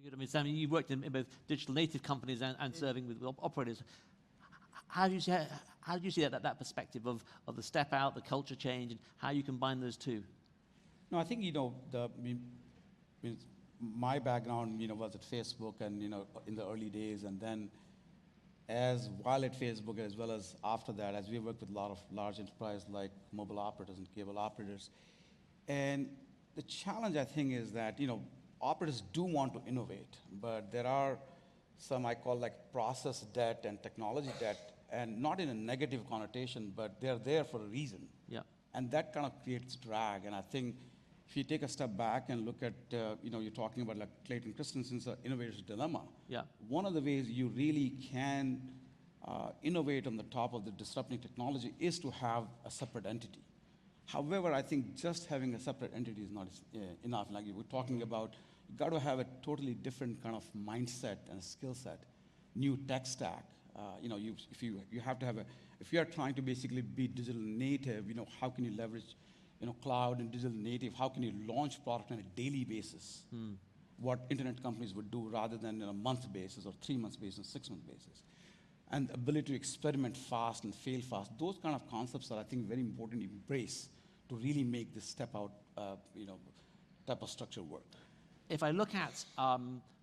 Very good. I mean, Sam, you've worked in both digital native companies and serving with operators. How do you see that perspective of the step out, the culture change, and how you combine those two? No, I think, my background, was at Facebook and, in the early days, and then while at Facebook as well as after that, as we worked with a lot of large enterprise like mobile operators and cable operators. And the challenge, I think, is that, operators do want to innovate, but there are some I call like process debt and technology debt, and not in a negative connotation, but they're there for a reason. Yeah. And that kind of creates drag. And I think if you take a step back and look at, you're talking about like Clayton Christensen's innovator's dilemma. Yeah. One of the ways you really can innovate on the top of the disrupting technology is to have a separate entity. However, I think just having a separate entity is not enough. Like we're talking about, you got to have a totally different kind of mindset and skill set, new tech stack. If you are trying to basically be digital native, how can you leverage, cloud and digital native? How can you launch product on a daily basis? What internet companies would do rather than on a month basis or 3 months basis, 6 month basis. And the ability to experiment fast and fail fast. Those kind of concepts are, I think, very important to embrace to really make this step out, type of structure work. If I look at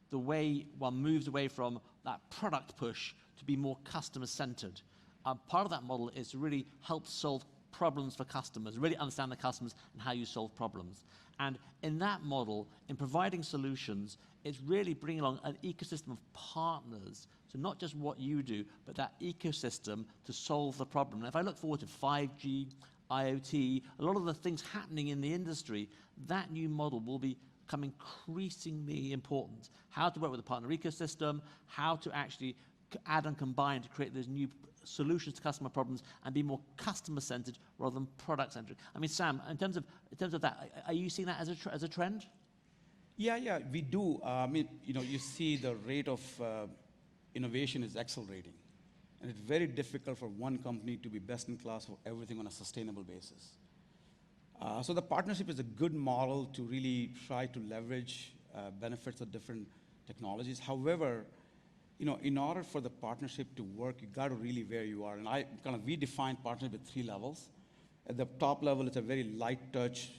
the way one moves away from that product push to be more customer-centered, part of that model is to really help solve problems for customers, really understand the customers and how you solve problems. And in that model, in providing solutions, it's really bringing along an ecosystem of partners. So not just what you do, but that ecosystem to solve the problem. And if I look forward to 5G, IoT, a lot of the things happening in the industry, that new model will become increasingly important. How to work with a partner ecosystem, how to actually add and combine to create those new solutions to customer problems and be more customer-centered rather than product-centric. I mean, Sam, in terms of that, are you seeing that as a trend? Yeah, we do. You see the rate of innovation is accelerating. And it's very difficult for one company to be best in class for everything on a sustainable basis. So the partnership is a good model to really try to leverage benefits of different technologies. However, in order for the partnership to work, you got to really where you are. And we define partnership at 3 levels. At the top level, it's a very light touch,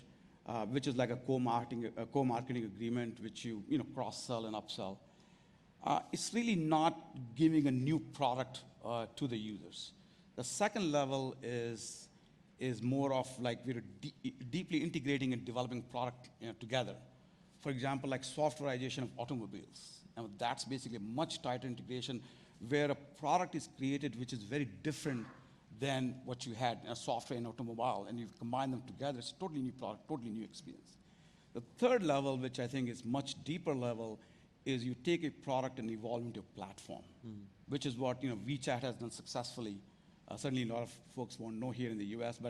which is like a co-marketing agreement, which you cross-sell and upsell. It's really not giving a new product to the users. The second level is more of like we're deeply integrating and developing product together. For example, like softwareization of automobiles. And that's basically a much tighter integration where a product is created which is very different than what you had in a software and automobile, and you combine them together. It's a totally new product, totally new experience. The third level, which I think is much deeper level, is you take a product and evolve into a platform, which is what WeChat has done successfully. Certainly a lot of folks won't know here in the US,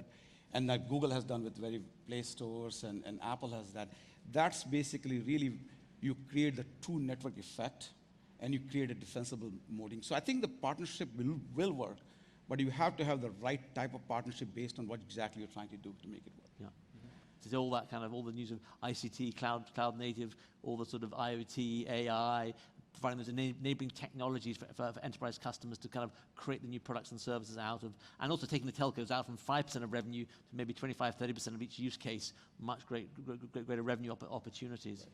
and that Google has done with very Play stores, and Apple has that. That's basically really, you create the true network effect, and you create a defensible moating. So I think the partnership will work, but you have to have the right type of partnership based on what exactly you're trying to do to make it work. Yeah. So all that all the news of ICT, cloud native, all the sort of IoT, AI, providing those enabling technologies for enterprise customers to kind of create the new products and services out of, and also taking the telcos out from 5% of revenue to maybe 25, 30% of each use case, much greater revenue opportunities.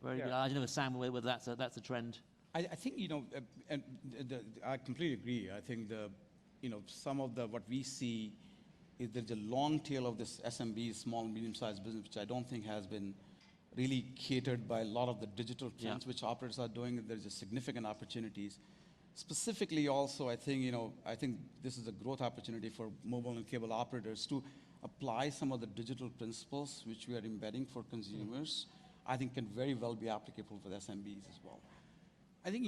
Right. Very good. I don't know, Sam, whether that's a trend. I think, I completely agree. I think some of what we see is there's a long tail of this SMB, small and medium-sized business, which I don't think has been really catered by a lot of the digital trends which operators are doing. There's a significant opportunities. Specifically also, I think this is a growth opportunity for mobile and cable operators to apply some of the digital principles which we are embedding for consumers. I think can very well be applicable for the SMBs as well. I think,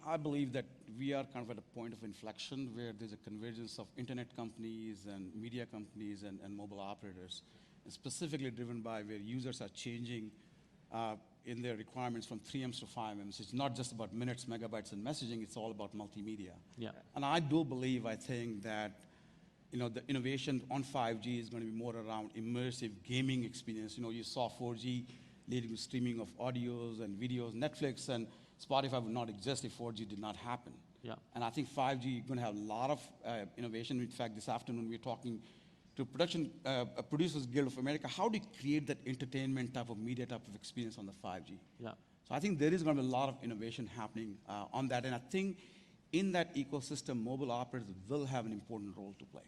I believe that we are kind of at a point of inflection where there's a convergence of internet companies and media companies and mobile operators, and specifically driven by where users are changing in their requirements from 3Ms to 5Ms. It's not just about minutes, megabytes, and messaging, it's all about multimedia. Yeah. And I think that, the innovation on 5G is going to be more around immersive gaming experience. You saw 4G leading to streaming of audios and videos. Netflix and Spotify would not exist if 4G did not happen. Yeah. And I think 5G is going to have a lot of innovation. In fact, this afternoon we're talking to Producers Guild of America. How do you create that entertainment type of media type of experience on the 5G? Yeah. So I think there is going to be a lot of innovation happening on that. And I think in that ecosystem, mobile operators will have an important role to play.